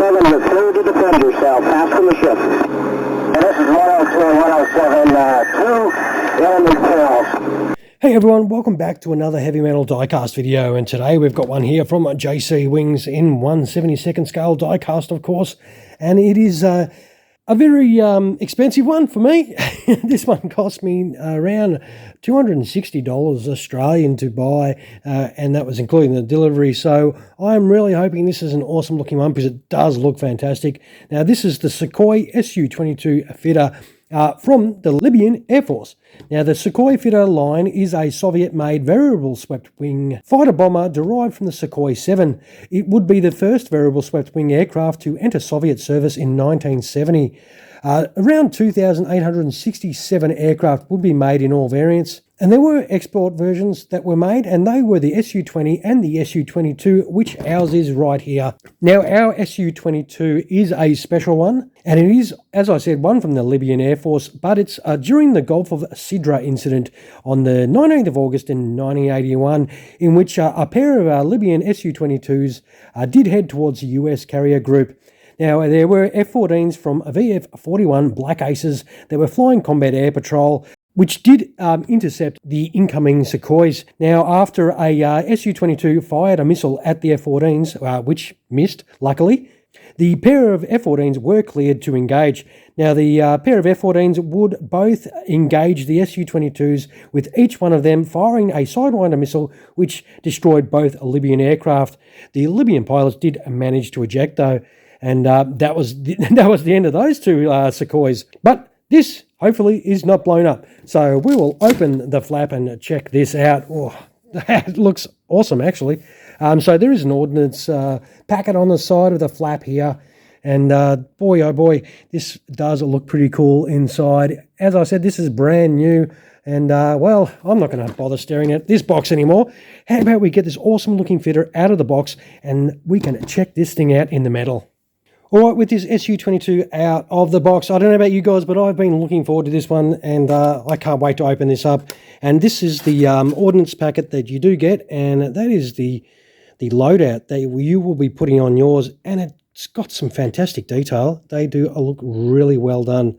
107 to clear to defend yourself. Pass from the ship. This is 102 and 107, 2 enemy kills. Hey everyone, welcome back to another Heavy Metal Diecast video, and today we've got one here from JC Wings in 1/72nd scale diecast, of course, and it is a very expensive one for me. This one cost me around $260 Australian to buy, and that was including the delivery, so I'm really hoping this is an awesome looking one because it does look fantastic. Now this is the Sukhoi Su-22 Fitter from the Libyan Air Force. Now, the Sukhoi Fitter line is a Soviet-made variable swept-wing fighter bomber derived from the Sukhoi 7. It would be the first variable swept-wing aircraft to enter Soviet service in 1970. Around 2,867 aircraft would be made in all variants, and there were export versions that were made, and they were the Su-20 and the Su-22, which ours is right here. Now, our Su-22 is a special one, and it is, as I said, one from the Libyan Air Force, but it's during the Gulf of Sidra incident on the 19th of August in 1981, in which a pair of Libyan Su-22s did head towards the US carrier group. Now, there were F-14s from VF-41 Black Aces that were flying combat air patrol, which did intercept the incoming Sukhois. Now, after a Su-22 fired a missile at the F-14s, which missed, luckily, the pair of F-14s were cleared to engage. Now, the pair of F-14s would both engage the Su-22s, with each one of them firing a Sidewinder missile, which destroyed both Libyan aircraft. The Libyan pilots did manage to eject, though, and that was the end of those two Sukhois. But this, hopefully, is not blown up. So we will open the flap and check this out. Oh, that looks awesome, actually. So there is an ordnance packet on the side of the flap here. And boy, oh boy, this does look pretty cool inside. As I said, this is brand new. And, well, I'm not going to bother staring at this box anymore. How about we get this awesome looking fitter out of the box and we can check this thing out in the metal. All right, with this Su-22 out of the box, I don't know about you guys, but I've been looking forward to this one, and I can't wait to open this up. And this is the ordnance packet that you do get, and that is the loadout that you will be putting on yours, and it's got some fantastic detail. They do look really well done.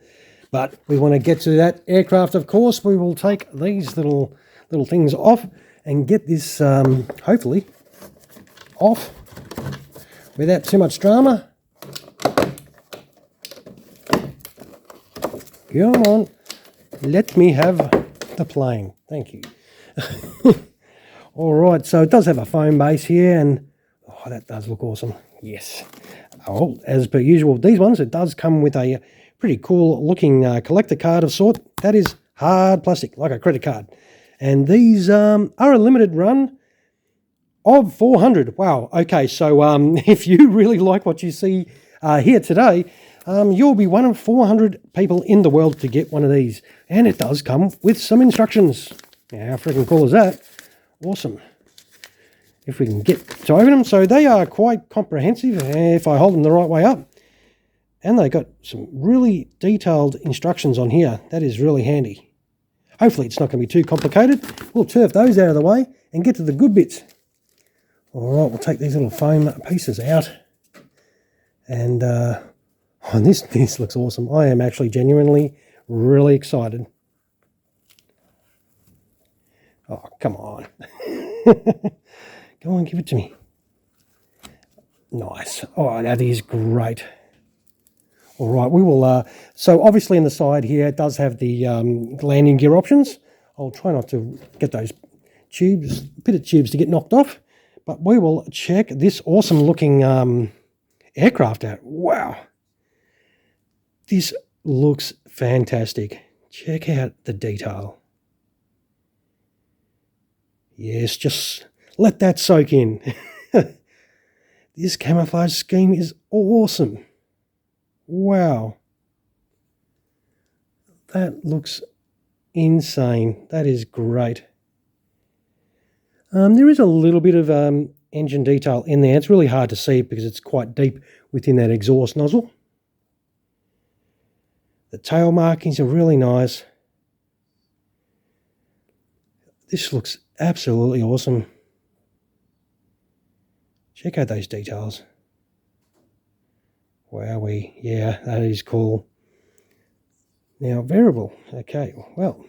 But we want to get to that aircraft, of course. We will take these little things off and get this, hopefully, off without too much drama. Come on, let me have the plane. Thank you. All right, so it does have a foam base here, and oh, that does look awesome. Yes. Oh, as per usual, these ones, it does come with a pretty cool looking collector card of sort. That is hard plastic, like a credit card. And these are a limited run of 400. Wow, okay, so if you really like what you see here today, you'll be one of 400 people in the world to get one of these. And it does come with some instructions. Now, how freaking cool is that? Awesome. If we can get to open them. So they are quite comprehensive if I hold them the right way up. And they got some really detailed instructions on here. That is really handy. Hopefully it's not going to be too complicated. We'll turf those out of the way and get to the good bits. All right, we'll take these little foam pieces out. And oh, this looks awesome. I am actually genuinely really excited. Oh, come on. Go on, give it to me. Nice. Oh, that is great. All right, we will... so obviously in the side here, it does have the landing gear options. I'll try not to get those tubes, pitted tubes to get knocked off. But we will check this awesome looking aircraft out. Wow. This looks fantastic. Check out the detail. Yes, just let that soak in. This camouflage scheme is awesome. Wow. That looks insane. That is great. There is a little bit of engine detail in there. It's really hard to see because it's quite deep within that exhaust nozzle. The tail markings are really nice. This looks absolutely awesome. Check out those details. Wowee, yeah, that is cool. Now, variable, okay, well,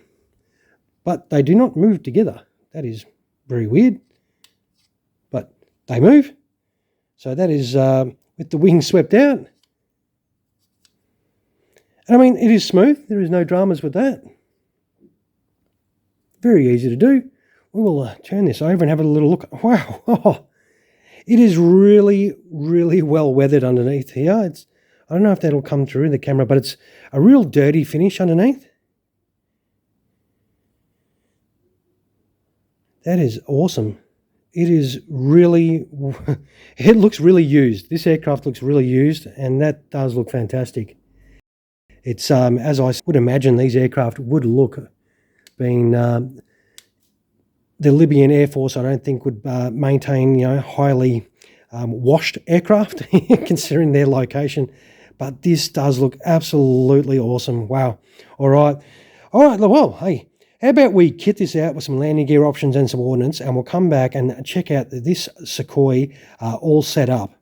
but they do not move together. That is very weird, but they move. So that is with the wings swept out. And I mean, it is smooth. There is no dramas with that. Very easy to do. We will turn this over and have a little look. Wow, oh, it is really, really well weathered underneath here. I don't know if that'll come through in the camera, but it's a real dirty finish underneath. That is awesome. It is really, it looks really used. This aircraft looks really used, and that does look fantastic. It's, as I would imagine these aircraft would look, being the Libyan Air Force, I don't think would maintain, highly washed aircraft, considering their location. But this does look absolutely awesome. Wow. All right, well, hey, how about we kit this out with some landing gear options and some ordnance, and we'll come back and check out this Sukhoi all set up.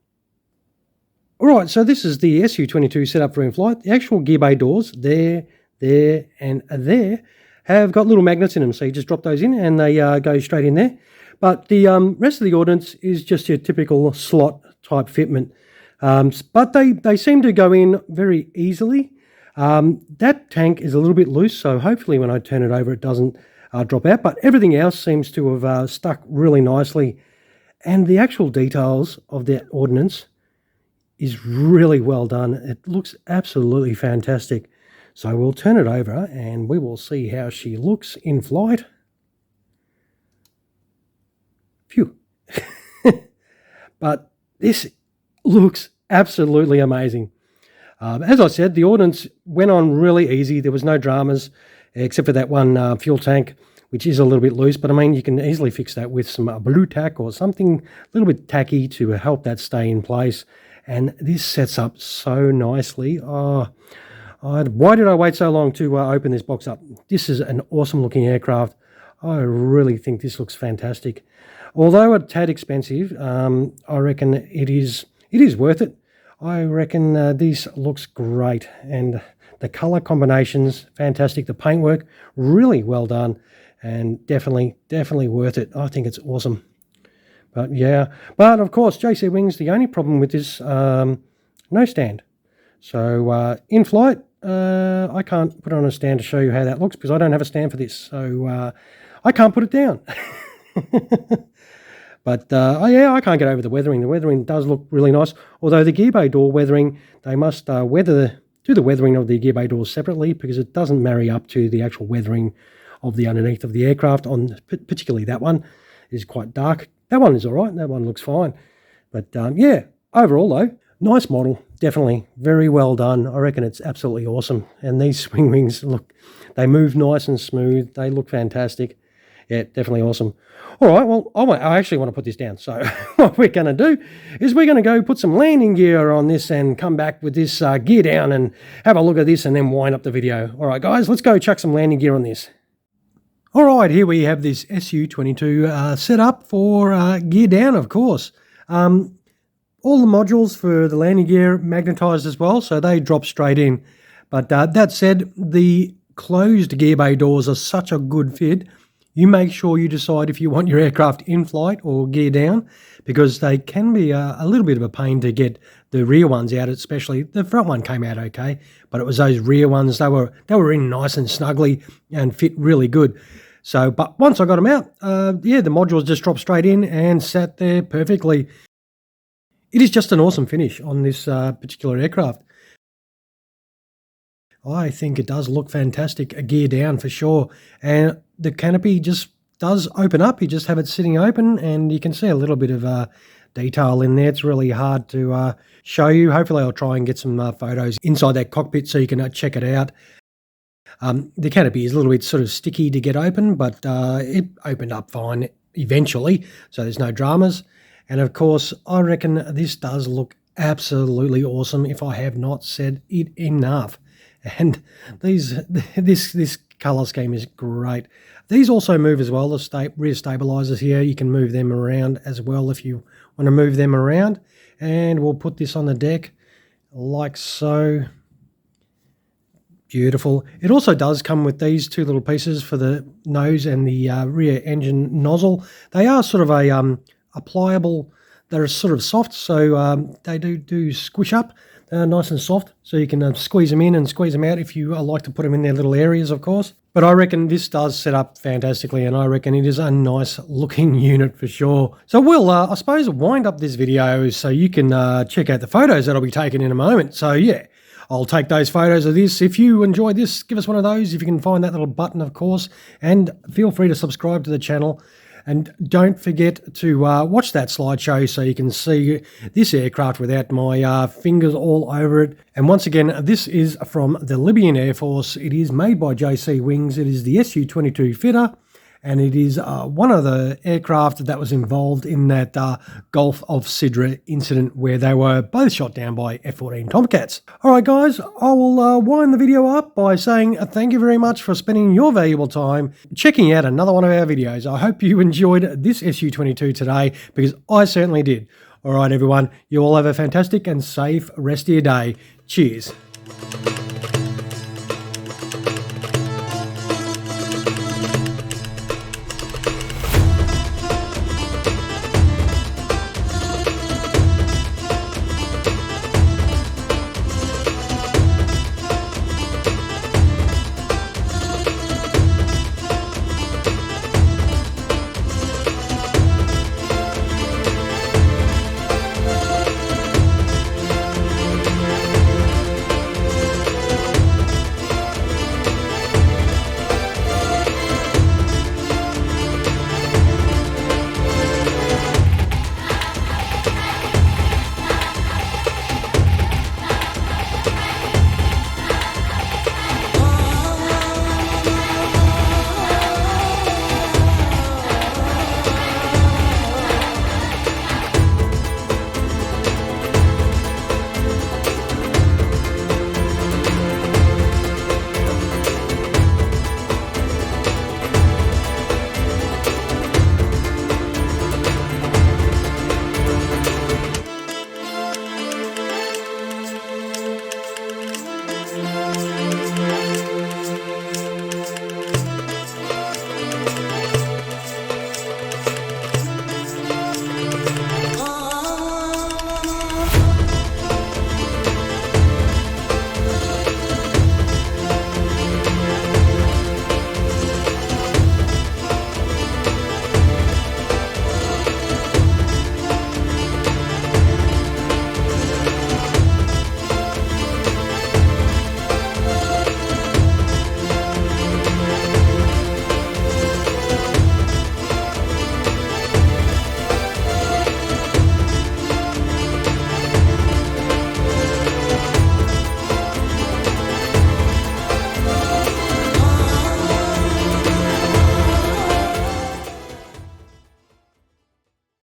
All right, so this is the Su-22 set up for in-flight. The actual gear bay doors, there, and there, have got little magnets in them. So you just drop those in and they go straight in there. But the rest of the ordnance is just your typical slot type fitment. But they seem to go in very easily. That tank is a little bit loose, so hopefully when I turn it over it doesn't drop out. But everything else seems to have stuck really nicely. And the actual details of that ordnance is really well done. It looks absolutely fantastic. So we'll turn it over and we will see how she looks in flight. Phew. But this looks absolutely amazing. As I said, the ordnance went on really easy. There was no dramas, except for that one fuel tank, which is a little bit loose. But I mean, you can easily fix that with some blue tack or something a little bit tacky to help that stay in place. And this sets up so nicely. Oh, why did I wait so long to open this box up? This is an awesome looking aircraft. I really think this looks fantastic. Although a tad expensive, I reckon it is worth it. I reckon this looks great, and the color combinations, fantastic. The paintwork, really well done, and definitely worth it. I think it's awesome. But yeah, but of course, JC Wings, the only problem with this, no stand. So in flight, I can't put on a stand to show you how that looks because I don't have a stand for this. So I can't put it down. But yeah, I can't get over the weathering. The weathering does look really nice. Although the gear bay door weathering, they must do the weathering of the gear bay doors separately because it doesn't marry up to the actual weathering of the underneath of the aircraft. Particularly that one is quite dark. That one is all right. That one looks fine. But yeah, overall though, nice model. Definitely very well done. I reckon it's absolutely awesome. And these swing wings, look, they move nice and smooth. They look fantastic. Yeah, definitely awesome. All right, well, I actually want to put this down. So what we're going to do is we're going to go put some landing gear on this and come back with this gear down and have a look at this and then wind up the video. All right, guys, let's go chuck some landing gear on this. All right, here we have this Su-22 set up for gear down, of course. All the modules for the landing gear magnetized as well, so they drop straight in. But that said, the closed gear bay doors are such a good fit. You make sure you decide if you want your aircraft in flight or gear down, because they can be a little bit of a pain to get the rear ones out, especially the front one came out okay, but it was those rear ones, they were in nice and snugly and fit really good. So, but once I got them out, yeah, the modules just dropped straight in and sat there perfectly. It is just an awesome finish on this particular aircraft. I think it does look fantastic, a gear down for sure. And the canopy just does open up. You just have it sitting open and you can see a little bit of detail in there. It's really hard to show you. Hopefully I'll try and get some photos inside that cockpit so you can check it out. The canopy is a little bit sort of sticky to get open, but it opened up fine eventually, so there's no dramas. And of course, I reckon this does look absolutely awesome if I have not said it enough. And this colour scheme is great. These also move as well, the rear stabilizers here. You can move them around as well if you want to move them around. And we'll put this on the deck. like so. Beautiful. It also does come with these two little pieces for the nose and the rear engine nozzle. They are sort of a pliable, they're sort of soft, so they do squish up. They're nice and soft, so you can squeeze them in and squeeze them out if you like to put them in their little areas, of course. But I reckon this does set up fantastically, and I reckon it is a nice looking unit for sure. So we'll, I suppose, wind up this video so you can check out the photos that I'll be taking in a moment. So yeah, I'll take those photos of this. If you enjoyed this, give us one of those if you can find that little button, of course, and feel free to subscribe to the channel. And don't forget to watch that slideshow so you can see this aircraft without my fingers all over it. And once again, this is from the Libyan Air Force. It is made by JC Wings. It is the Su-22 Fitter, and it is one of the aircraft that was involved in that Gulf of Sidra incident where they were both shot down by F-14 Tomcats. All right, guys, I will wind the video up by saying thank you very much for spending your valuable time checking out another one of our videos. I hope you enjoyed this Su-22 today, because I certainly did. All right, everyone, you all have a fantastic and safe rest of your day. Cheers.